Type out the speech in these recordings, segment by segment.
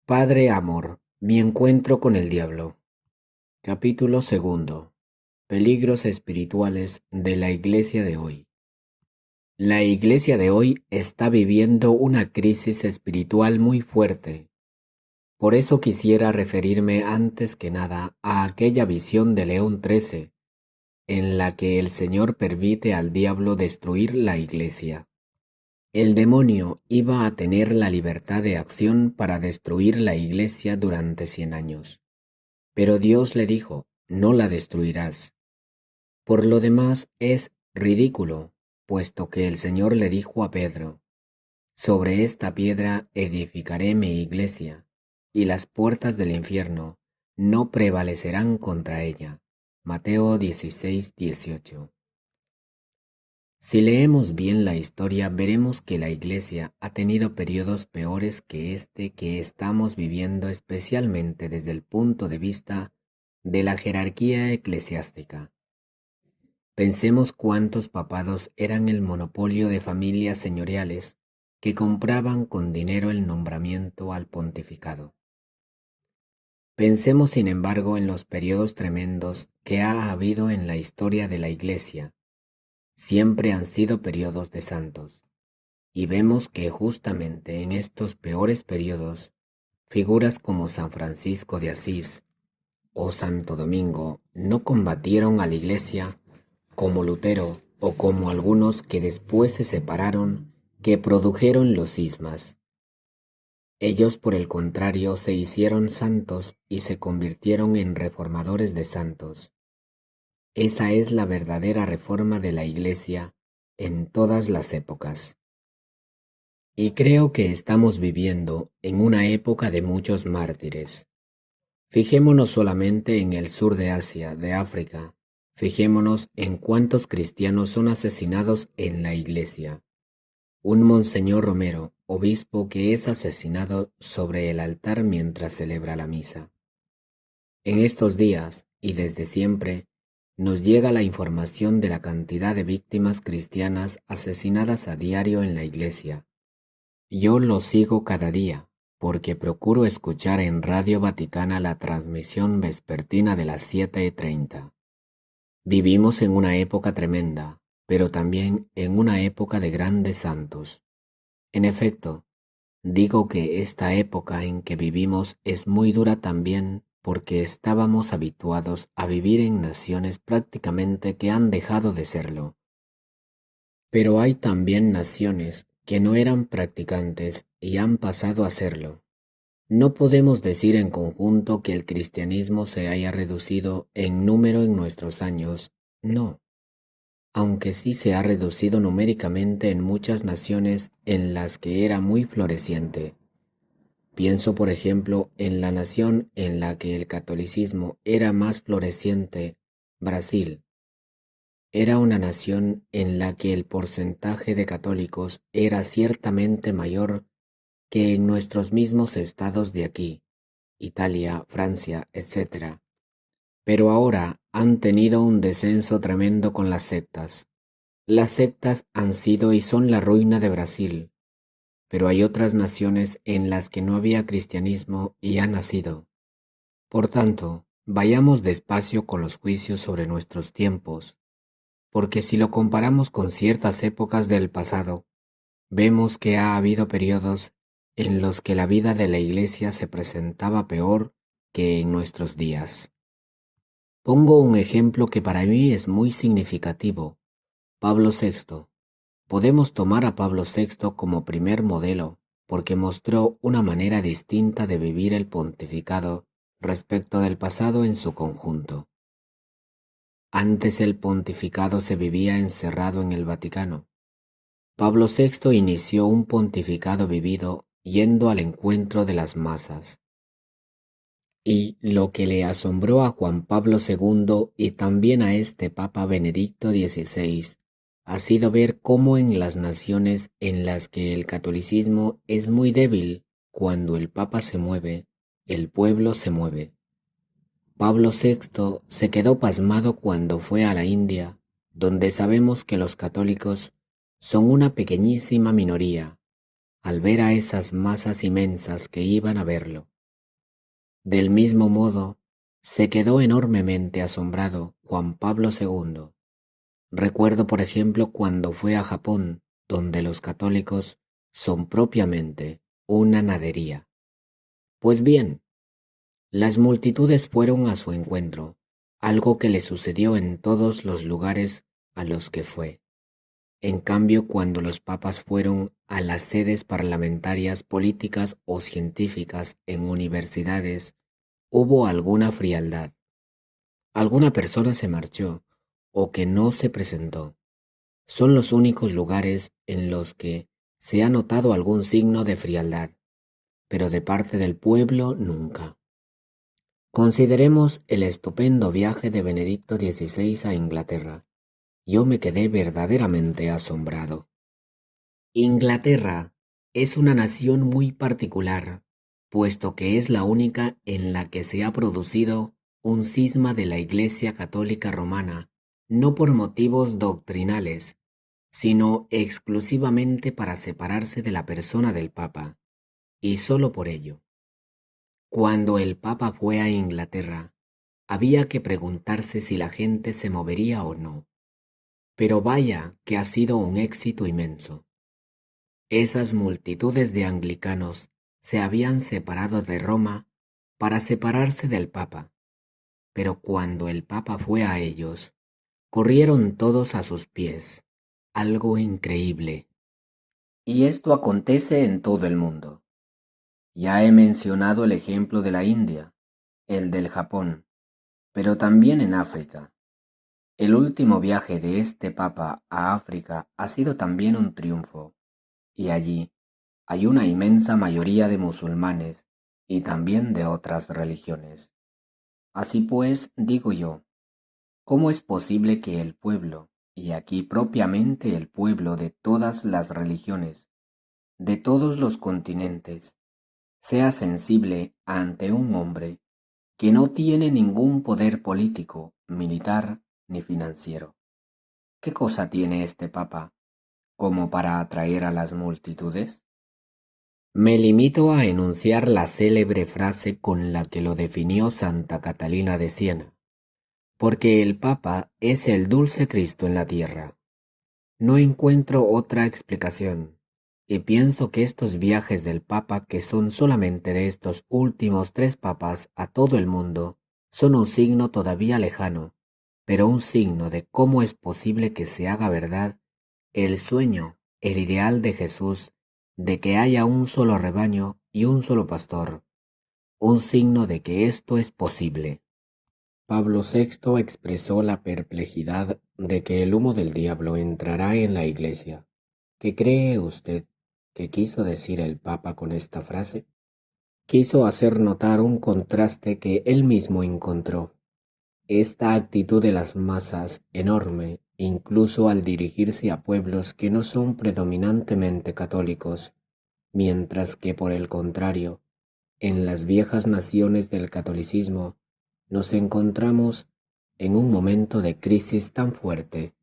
Padre Amor, mi encuentro con el diablo. Capítulo segundo. Peligros espirituales de la Iglesia de hoy. La Iglesia de hoy está viviendo una crisis espiritual muy fuerte. Por eso quisiera referirme antes que nada a aquella visión de León XIII, en la que el Señor permite al diablo destruir la Iglesia. El demonio iba a tener la libertad de acción para destruir la Iglesia durante 100 años. Pero Dios le dijo, no la destruirás. Por lo demás es ridículo, puesto que el Señor le dijo a Pedro, sobre esta piedra edificaré mi iglesia, y las puertas del infierno no prevalecerán contra ella. Mateo 16:18. Si leemos bien la historia, veremos que la Iglesia ha tenido periodos peores que este que estamos viviendo, especialmente desde el punto de vista de la jerarquía eclesiástica. Pensemos cuántos papados eran el monopolio de familias señoriales que compraban con dinero el nombramiento al pontificado. Pensemos, sin embargo, en los periodos tremendos que ha habido en la historia de la Iglesia. Siempre han sido periodos de santos, y vemos que justamente en estos peores periodos, figuras como San Francisco de Asís o Santo Domingo no combatieron a la Iglesia como Lutero o como algunos que después se separaron, que produjeron los cismas. Ellos, por el contrario, se hicieron santos y se convirtieron en reformadores de santos. Esa es la verdadera reforma de la Iglesia en todas las épocas. Y creo que estamos viviendo en una época de muchos mártires. Fijémonos solamente en el sur de Asia, de África. Fijémonos en cuántos cristianos son asesinados en la Iglesia. Un Monseñor Romero, obispo, que es asesinado sobre el altar mientras celebra la misa. En estos días, y desde siempre, nos llega la información de la cantidad de víctimas cristianas asesinadas a diario en la Iglesia. Yo lo sigo cada día, porque procuro escuchar en Radio Vaticana la transmisión vespertina de las 7:30. Vivimos en una época tremenda, pero también en una época de grandes santos. En efecto, digo que esta época en que vivimos es muy dura también porque estábamos habituados a vivir en naciones prácticamente que han dejado de serlo. Pero hay también naciones que no eran practicantes y han pasado a serlo. No podemos decir en conjunto que el cristianismo se haya reducido en número en nuestros años, no, aunque sí se ha reducido numéricamente en muchas naciones en las que era muy floreciente. Pienso, por ejemplo, en la nación en la que el catolicismo era más floreciente, Brasil. Era una nación en la que el porcentaje de católicos era ciertamente mayor que en nuestros mismos estados de aquí, Italia, Francia, etc. Pero ahora han tenido un descenso tremendo con las sectas. Las sectas han sido y son la ruina de Brasil. Pero hay otras naciones en las que no había cristianismo y ha nacido. Por tanto, vayamos despacio con los juicios sobre nuestros tiempos, porque si lo comparamos con ciertas épocas del pasado, vemos que ha habido periodos en los que la vida de la Iglesia se presentaba peor que en nuestros días. Pongo un ejemplo que para mí es muy significativo: Pablo VI. Podemos tomar a Pablo VI como primer modelo porque mostró una manera distinta de vivir el pontificado respecto del pasado en su conjunto. Antes el pontificado se vivía encerrado en el Vaticano. Pablo VI inició un pontificado vivido yendo al encuentro de las masas. Y lo que le asombró a Juan Pablo II y también a este Papa Benedicto XVI ha sido ver cómo en las naciones en las que el catolicismo es muy débil, cuando el Papa se mueve, el pueblo se mueve. Pablo VI se quedó pasmado cuando fue a la India, donde sabemos que los católicos son una pequeñísima minoría, al ver a esas masas inmensas que iban a verlo. Del mismo modo, se quedó enormemente asombrado Juan Pablo II. Recuerdo, por ejemplo, cuando fue a Japón, donde los católicos son propiamente una nadería. Pues bien, las multitudes fueron a su encuentro, algo que le sucedió en todos los lugares a los que fue. En cambio, cuando los papas fueron a las sedes parlamentarias, políticas o científicas en universidades, hubo alguna frialdad. Alguna persona se marchó o que no se presentó. Son los únicos lugares en los que se ha notado algún signo de frialdad, pero de parte del pueblo nunca. Consideremos el estupendo viaje de Benedicto XVI a Inglaterra. Yo me quedé verdaderamente asombrado. Inglaterra es una nación muy particular, puesto que es la única en la que se ha producido un cisma de la Iglesia Católica Romana, no por motivos doctrinales, sino exclusivamente para separarse de la persona del Papa, y solo por ello. Cuando el Papa fue a Inglaterra, había que preguntarse si la gente se movería o no. Pero vaya que ha sido un éxito inmenso. Esas multitudes de anglicanos se habían separado de Roma para separarse del Papa, pero cuando el Papa fue a ellos, corrieron todos a sus pies, algo increíble. Y esto acontece en todo el mundo. Ya he mencionado el ejemplo de la India, el del Japón, pero también en África. El último viaje de este Papa a África ha sido también un triunfo, y allí hay una inmensa mayoría de musulmanes y también de otras religiones. Así pues, digo yo, ¿cómo es posible que el pueblo, y aquí propiamente el pueblo de todas las religiones, de todos los continentes, sea sensible ante un hombre que no tiene ningún poder político, militar ni financiero? ¿Qué cosa tiene este Papa como para atraer a las multitudes? Me limito a enunciar la célebre frase con la que lo definió Santa Catalina de Siena, porque el Papa es el dulce Cristo en la tierra. No encuentro otra explicación, y pienso que estos viajes del Papa, que son solamente de estos últimos 3 papas a todo el mundo, son un signo todavía lejano, pero un signo de cómo es posible que se haga verdad el sueño, el ideal de Jesús, de que haya un solo rebaño y un solo pastor, un signo de que esto es posible. Pablo VI expresó la perplejidad de que el humo del diablo entrará en la Iglesia. ¿Qué cree usted que quiso decir el Papa con esta frase? Quiso hacer notar un contraste que él mismo encontró. Esta actitud de las masas, enorme, incluso al dirigirse a pueblos que no son predominantemente católicos, mientras que por el contrario, en las viejas naciones del catolicismo, nos encontramos en un momento de crisis tan fuerte.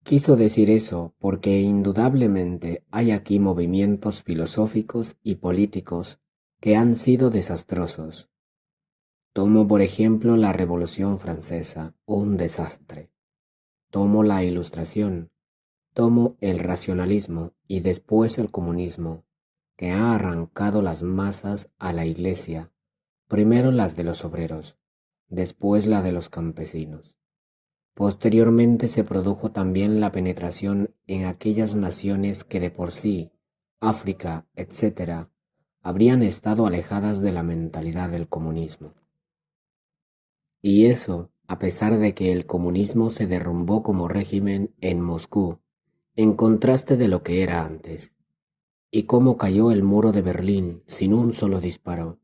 Quiso decir eso porque indudablemente hay aquí movimientos filosóficos y políticos que han sido desastrosos. Tomo por ejemplo la Revolución Francesa, un desastre. Tomo la Ilustración, tomo el racionalismo y después el comunismo, que ha arrancado las masas a la Iglesia, primero las de los obreros, después la de los campesinos. Posteriormente se produjo también la penetración en aquellas naciones que de por sí, África, etc., habrían estado alejadas de la mentalidad del comunismo. Y eso, a pesar de que el comunismo se derrumbó como régimen en Moscú, en contraste de lo que era antes. Y cómo cayó el muro de Berlín sin un solo disparo.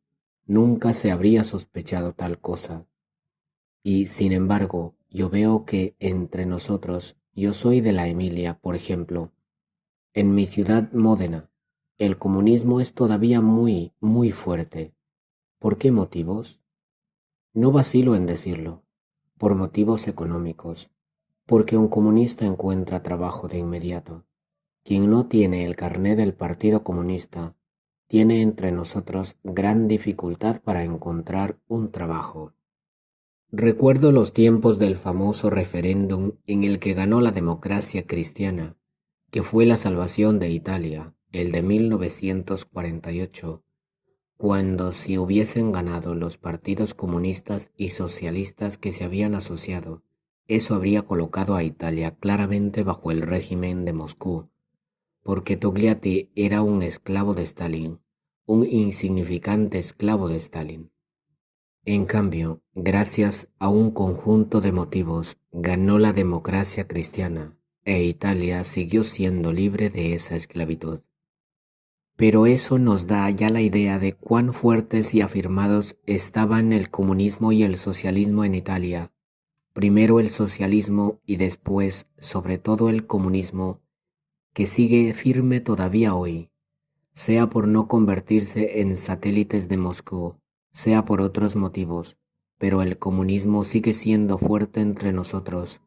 Nunca se habría sospechado tal cosa. Y, sin embargo, yo veo que entre nosotros, yo soy de la Emilia, por ejemplo, en mi ciudad Módena, el comunismo es todavía muy, muy fuerte. ¿Por qué motivos? No vacilo en decirlo. Por motivos económicos, porque un comunista encuentra trabajo de inmediato. Quien no tiene el carné del Partido Comunista tiene entre nosotros gran dificultad para encontrar un trabajo. Recuerdo los tiempos del famoso referéndum en el que ganó la democracia cristiana, que fue la salvación de Italia, el de 1948, cuando si hubiesen ganado los partidos comunistas y socialistas que se habían asociado, eso habría colocado a Italia claramente bajo el régimen de Moscú, porque Togliatti era un esclavo de Stalin, un insignificante esclavo de Stalin. En cambio, gracias a un conjunto de motivos, ganó la democracia cristiana e Italia siguió siendo libre de esa esclavitud. Pero eso nos da ya la idea de cuán fuertes y afirmados estaban el comunismo y el socialismo en Italia. Primero el socialismo y después, sobre todo, el comunismo, que sigue firme todavía hoy, sea por no convertirse en satélites de Moscú, sea por otros motivos, pero el comunismo sigue siendo fuerte entre nosotros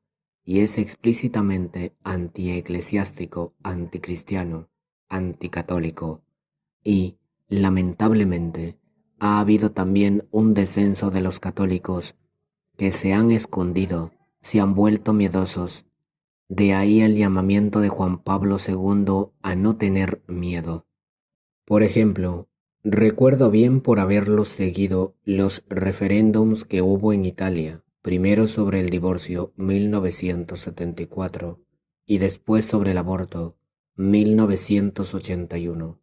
y es explícitamente antieclesiástico, anticristiano, anticatólico y, lamentablemente, ha habido también un descenso de los católicos que se han escondido, se han vuelto miedosos. De ahí el llamamiento de Juan Pablo II a no tener miedo. Por ejemplo, recuerdo bien por haberlos seguido los referéndums que hubo en Italia, primero sobre el divorcio 1974 y después sobre el aborto 1981.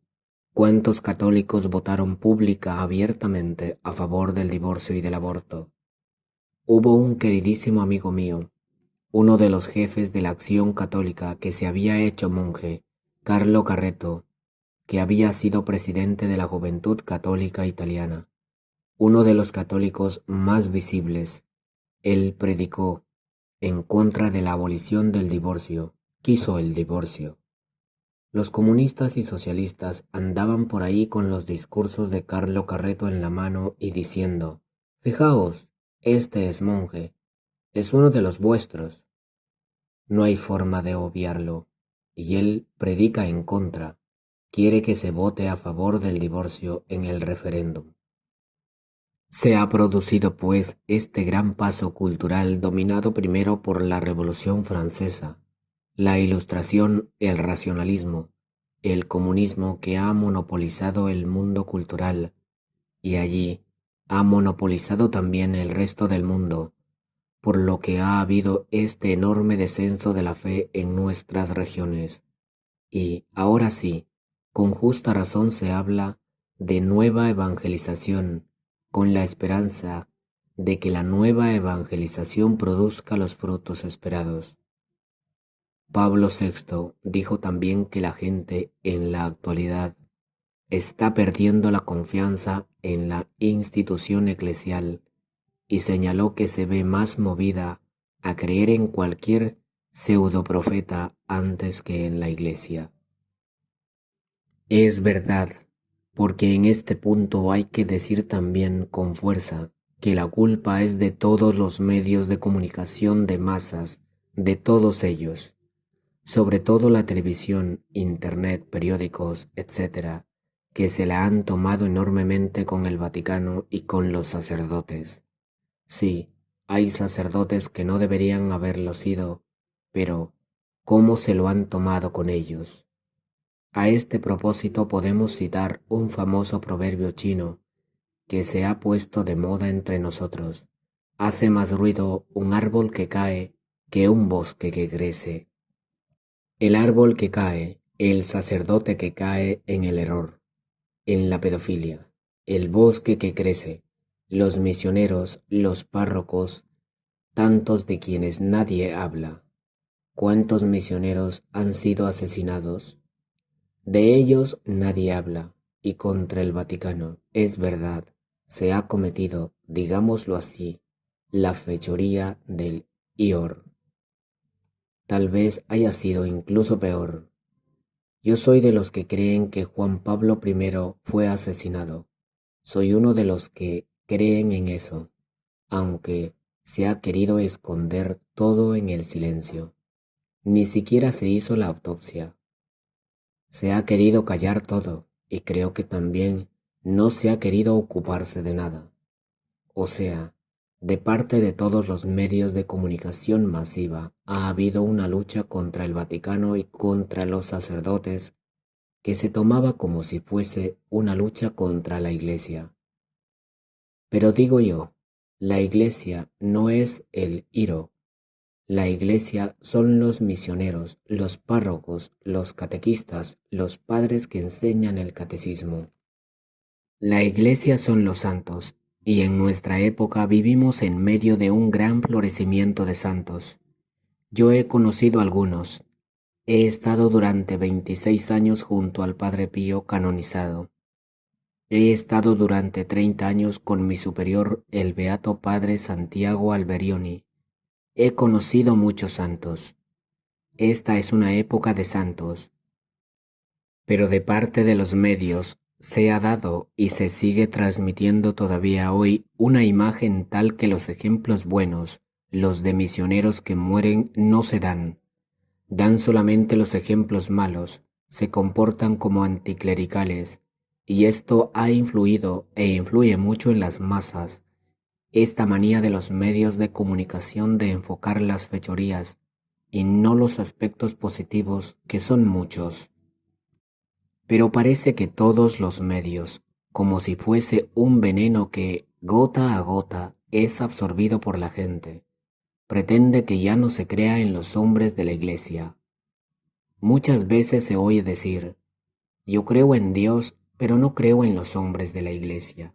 ¿Cuántos católicos votaron pública abiertamente a favor del divorcio y del aborto? Hubo un queridísimo amigo mío, uno de los jefes de la Acción Católica que se había hecho monje, Carlo Carretto, que había sido presidente de la Juventud Católica Italiana, uno de los católicos más visibles. Él predicó en contra de la abolición del divorcio, quiso el divorcio. Los comunistas y socialistas andaban por ahí con los discursos de Carlo Carretto en la mano y diciendo: «Fijaos, este es monje, es uno de los vuestros». No hay forma de obviarlo, y él predica en contra. Quiere que se vote a favor del divorcio en el referéndum. Se ha producido, pues, este gran paso cultural dominado primero por la Revolución Francesa, la Ilustración, el racionalismo, el comunismo que ha monopolizado el mundo cultural, y allí ha monopolizado también el resto del mundo, por lo que ha habido este enorme descenso de la fe en nuestras regiones. Y ahora sí, con justa razón se habla de nueva evangelización, con la esperanza de que la nueva evangelización produzca los frutos esperados. Pablo VI dijo también que la gente en la actualidad está perdiendo la confianza en la institución eclesial y señaló que se ve más movida a creer en cualquier pseudoprofeta antes que en la Iglesia. Es verdad, porque en este punto hay que decir también con fuerza que la culpa es de todos los medios de comunicación de masas, de todos ellos, sobre todo la televisión, internet, periódicos, etc., que se la han tomado enormemente con el Vaticano y con los sacerdotes. Sí, hay sacerdotes que no deberían haberlo sido, pero ¿cómo se lo han tomado con ellos? A este propósito podemos citar un famoso proverbio chino que se ha puesto de moda entre nosotros. Hace más ruido un árbol que cae que un bosque que crece. El árbol que cae, el sacerdote que cae en el error, en la pedofilia, el bosque que crece, los misioneros, los párrocos, tantos de quienes nadie habla. ¿Cuántos misioneros han sido asesinados? De ellos nadie habla, y contra el Vaticano, es verdad, se ha cometido, digámoslo así, la fechoría del IOR. Tal vez haya sido incluso peor. Yo soy de los que creen que Juan Pablo I fue asesinado. Soy uno de los que creen en eso, aunque se ha querido esconder todo en el silencio. Ni siquiera se hizo la autopsia. Se ha querido callar todo, y creo que también no se ha querido ocuparse de nada. O sea, de parte de todos los medios de comunicación masiva ha habido una lucha contra el Vaticano y contra los sacerdotes que se tomaba como si fuese una lucha contra la Iglesia. Pero digo yo, la Iglesia no es el IRO. La Iglesia son los misioneros, los párrocos, los catequistas, los padres que enseñan el catecismo. La Iglesia son los santos, y en nuestra época vivimos en medio de un gran florecimiento de santos. Yo he conocido algunos. He estado durante 26 años junto al Padre Pío canonizado. He estado durante 30 años con mi superior, el Beato Padre Santiago Alberioni. He conocido muchos santos. Esta es una época de santos. Pero de parte de los medios se ha dado y se sigue transmitiendo todavía hoy una imagen tal que los ejemplos buenos, los de misioneros que mueren, no se dan. Dan solamente los ejemplos malos, se comportan como anticlericales, y esto ha influido e influye mucho en las masas. Esta manía de los medios de comunicación de enfocar las fechorías y no los aspectos positivos, que son muchos. Pero parece que todos los medios, como si fuese un veneno que, gota a gota, es absorbido por la gente, pretende que ya no se crea en los hombres de la Iglesia. Muchas veces se oye decir, yo creo en Dios, pero no creo en los hombres de la Iglesia.